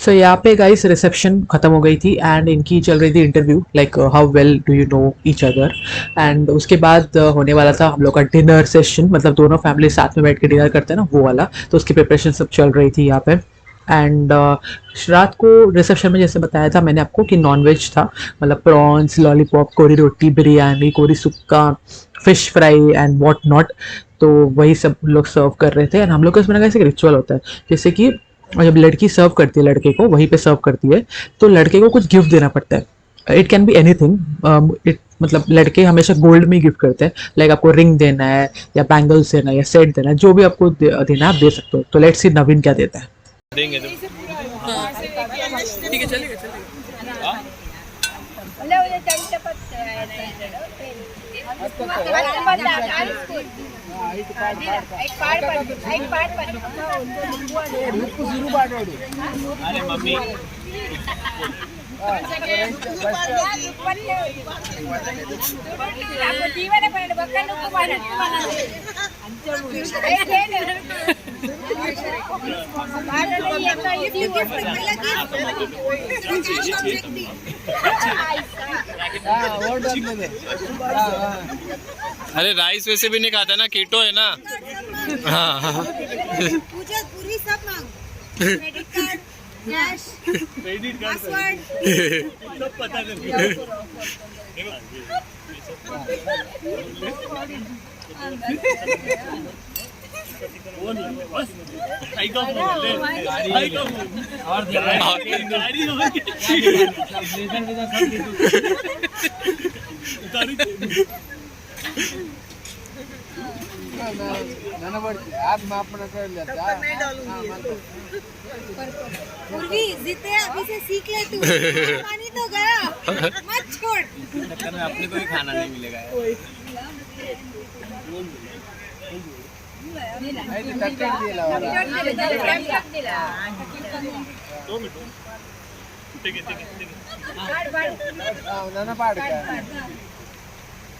सो यहाँ पे guys reception खत्म हो गई थी एंड इनकी चल रही थी interview like how well do you know each other. And उसके बाद होने वाला था हम लोग का डिनर सेशन, मतलब दोनों फैमिली साथ में बैठ के डिनर करते हैं ना वो वाला। तो उसकी प्रिपरेशन सब चल रही थी यहाँ पे। एंड रात को रिसेप्शन में जैसे बताया था मैंने आपको कि नॉन वेज था, मतलब प्रॉन्स, लॉलीपॉप, कोरी रोटी, बिरयानी, कोरी सुक्का, fish fry and what not. तो वही सब लोग सर्व कर रहे थे एंड हम लोग का इसमें कैसे रिचुअल होता है जैसे कि जब लड़की सर्व करती है लड़के को वहीं पे सर्व करती है तो लड़के को कुछ गिफ्ट देना पड़ता है। It can be anything. It मतलब लड़के हमेशा गोल्ड में गिफ्ट करते हैं, लाइक आपको रिंग देना है या बैंगल्स देना है या सेट देना है, जो भी आपको देना है आप दे सकते हो। तो लेट्स सी नवीन क्या देता है। देंगे तो ठीक है, चलेगा चलेगा। अरे मम्मी अरे राइस वैसे भी नहीं खाता ना, कीटो है ना। हाँ पूरी सब मांग, credit card, cash, credit card, password सब पता कर। पूर्वी जीते अभी से सीख ले तू, पानी तो गया मत छोड़। अपने को ही खाना नहीं मिलेगा।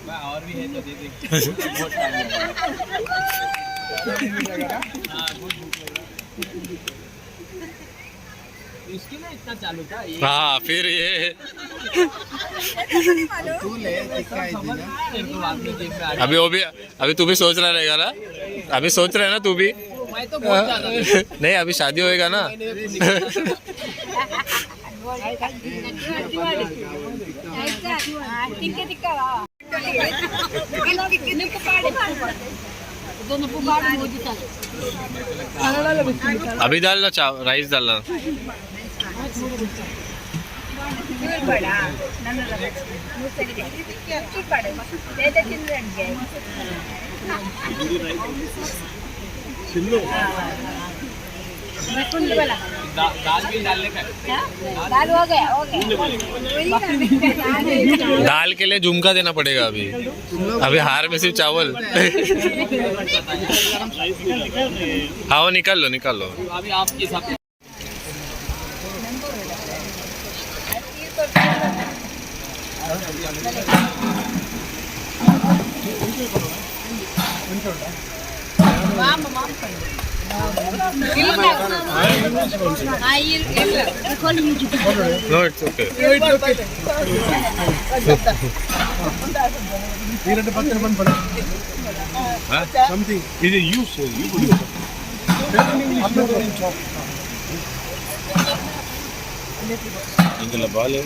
और भी है तो दे दे। इसके लिए इतना चालू था ये। हाँ फिर ये अभी वो भी अभी तू भी सोच रहा रहेगा ना, अभी सोच रहे है ना तू भी। मैं तो नहीं अभी शादी होएगा ना। अभी डालना राइस डालना। दाल भी डालने का, दाल हो गया हो गया। दाल के लिए झुमका देना पड़ेगा अभी। अभी हार में सिर्फ चावल। हाँ वो निकाल लो निकाल लो। अभी आपके हिसाब No, it's okay. Something. Is it you, sir? You could use ఇందులో బాలే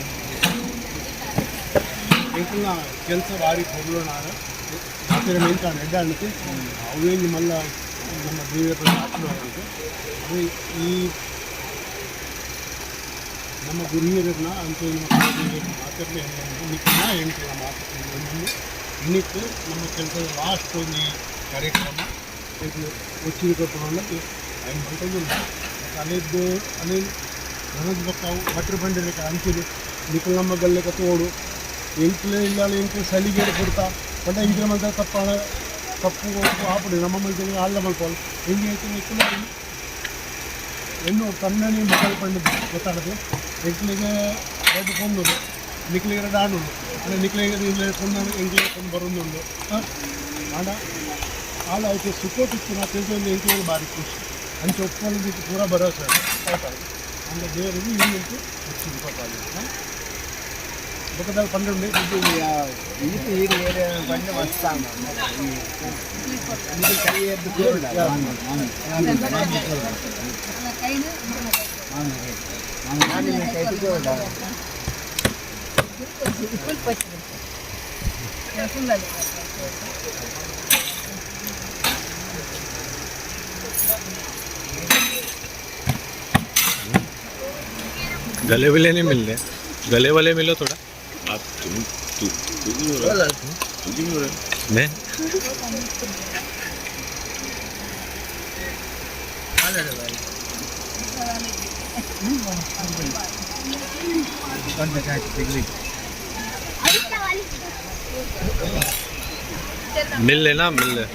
ఇంకున్న ಕೆಲಸ ಭಾರಿ ಪ್ರಾಬ್ಲಮ್ ಆಗ ಆತರ ಮೆಂತ ನೆಡ್ಡ ಅನ್ನಕ್ಕೆ ಅವೇನು ಮಲ್ಲ ನಮ್ಮ ದೇವರ ಆತ್ಮಕ್ಕೆ ಅದು ಈ ನಮ್ಮ ಗುರುಹಿರನ್ನ ಅಂತ ಮಾತರ್ಲೆ ನಿಕ್ಕಿನ ಎಂಟಿಲ್ಲ ಮಾತು ಇನ್ನಿತ್ತು ನಮ್ಮ ಕೆಲಸದ ಲಾಸ್ಟ್ ಒಂದು ಕಾರ್ಯಕ್ರಮ వచ్చినప్పుడు ఉన్నది ఆయన ఉంటుంది అనేది అని ನನಗೆ ಗೊತ್ತಾವು ಭಟ್ರ ಬಂಡಿ ಅಂತಿರು ನಿಖಲಮ್ಮ ಗಲ್ಲೆಕ ತೋಡು ಎಂಕ್ಲೆ ಇಲ್ಲ ಎಂಕ್ಲೆ ಸಲಿಗೆ ಕೊಡ್ತಾ ಬಟ್ ಇಂಕ್ಲೆ ಮಲ್ತ ತಪ್ಪಾಳ ತಪ್ಪು ಆಪಡು ನಮ್ಮ ಮಲ್ತೀನಿ ಆಳ್ಳ ಮಲ್ಪೋಳು ಹಿಂಗೆ ಐತೆ ನಿಖಲ ಎನ್ನು ಕಣ್ಣನಿ ಮಕ್ಕಳು ಪಂಡು ಗೊತ್ತಾಡದು ಎಂಕ್ಲಿಗೆ ಎರಡು ಕೊಂದುಂಡು ನಿಖಲಿಗೆ ಎರಡು ಆಡುಂಡು ಅಂದರೆ ನಿಖಲಿಗೆ ಕೊಂದು ಎಂಕ್ಲೆ ಕೊಂಡು ಬರೋದುಂಡು ಆಡ ಆಳ ಐತೆ ಸುಖ ಸಿಕ್ಕಿನ ತಿಳಿದು ಎಂಕ್ಲಿಗೆ ಭಾರಿ ಖುಷಿ అని చెప్పుకోవడానికి పూరా భరోసా అవుతారు அந்த தேவருக்கு இன்னும் వచ్చింది పట్టాలి ఒకదాని 12 ఇది ఇది వేరే బండి వస్తాము ఇది కయ్యేది కూడా गले वाले नहीं मिल रहे, गले वाले मिलो थोड़ा। आप तू क्यों हो रहा है? तू क्यों हो रहा है? मैं मिल लेना, मिल ले।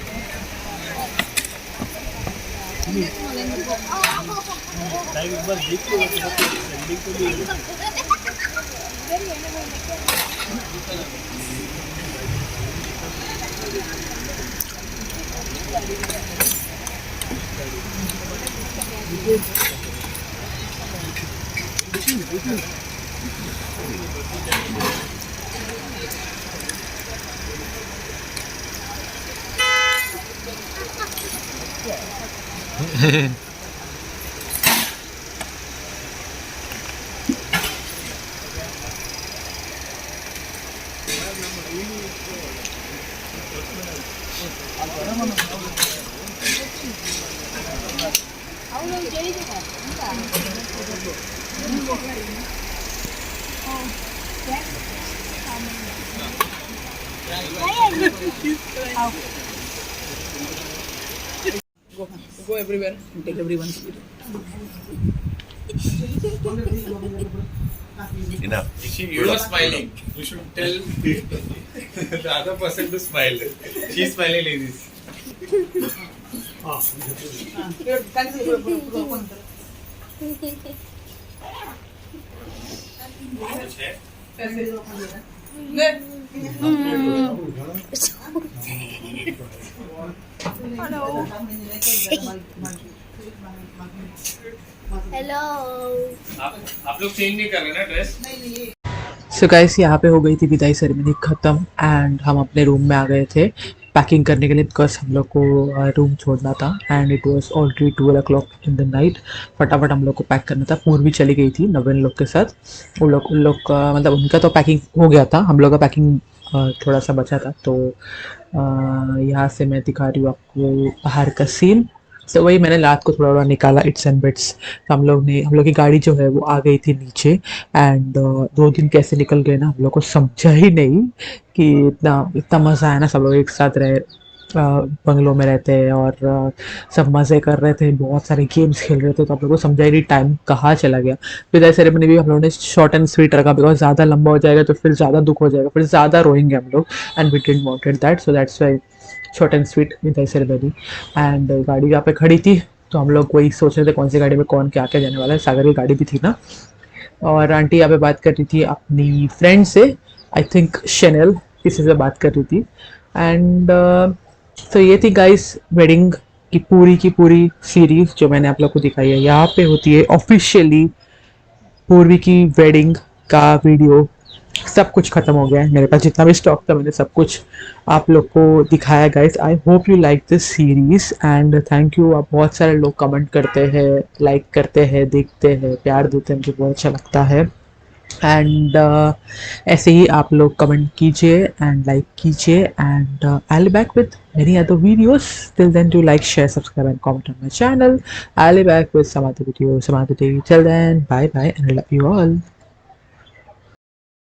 Go everywhere and take everyone's video. Enough. You are smiling. You should tell the other person to smile. She's smiling like this. Hello आप लोग चेंज नहीं कर रहे ना ड्रेस? सो गाइस यहाँ पे हो गई थी विदाई सेरेमनी ख़त्म एंड हम अपने रूम में आ गए थे पैकिंग करने के लिए बिकॉज हम लोग को रूम छोड़ना था and it was already 12 o'clock in the night. फटाफट हम लोग को पैक करना था। पूर्वी चली गई थी नवीन लोग के साथ। उन लोग का मतलब उनका तो पैकिंग हो गया था, हम लोग का पैकिंग थोड़ा सा बचा था। तो यहाँ से मैं दिखा रही हूँ आपको बाहर का सीन। तो वही मैंने रात को थोड़ा निकाला इट्स एंड बिट्स। तो हम लोग की गाड़ी जो है वो आ गई थी नीचे एंड 2 दिन कैसे निकल गए ना हम लोग को समझा ही नहीं कि इतना मज़ा आया ना। सब लोग एक साथ रहे, बंगलों में रहते हैं और सब मज़े कर रहे थे, बहुत सारे गेम्स खेल रहे थे। तो आप लोगों को समझा ही नहीं टाइम कहाँ चला गया। विदाई सेरेमनी भी हम लोगों ने शॉर्ट एंड स्वीट रखा बिकॉज ज़्यादा लंबा हो जाएगा तो फिर ज़्यादा दुख हो जाएगा, फिर ज़्यादा रोएंगे हम लोग and we didn't wanted that. So that's why short and sweet विदाई सेरेमनी। एंड गाड़ी यहाँ पे खड़ी थी तो हम लोग वही सोच रहे थे कौन सी गाड़ी में कौन क्या क्या जाने वाला है। सागर की गाड़ी भी थी ना। और आंटी यहाँ पे बात कर रही थी अपनी फ्रेंड से, आई थिंक शनेल किसी से बात कर रही थी। एंड तो ये थी गाइस वेडिंग की पूरी सीरीज जो मैंने आप लोग को दिखाई है। यहाँ पे होती है ऑफिशियली पूर्वी की वेडिंग का वीडियो। सब कुछ ख़त्म हो गया है, मेरे पास जितना भी स्टॉक था मैंने सब कुछ आप लोग को दिखाया guys. I hope you like this series and thank you. आप बहुत सारे लोग कमेंट करते हैं, लाइक करते हैं, देखते हैं, प्यार देते हैं, मुझे बहुत अच्छा लगता है। एंड ऐसे ही आप लोग कमेंट कीजिए एंड लाइक कीजिए and I will back with many other videos. Till then do like, share, subscribe and comment on my channel. I'll be back with some other video some other day. Till then bye bye and I love you all.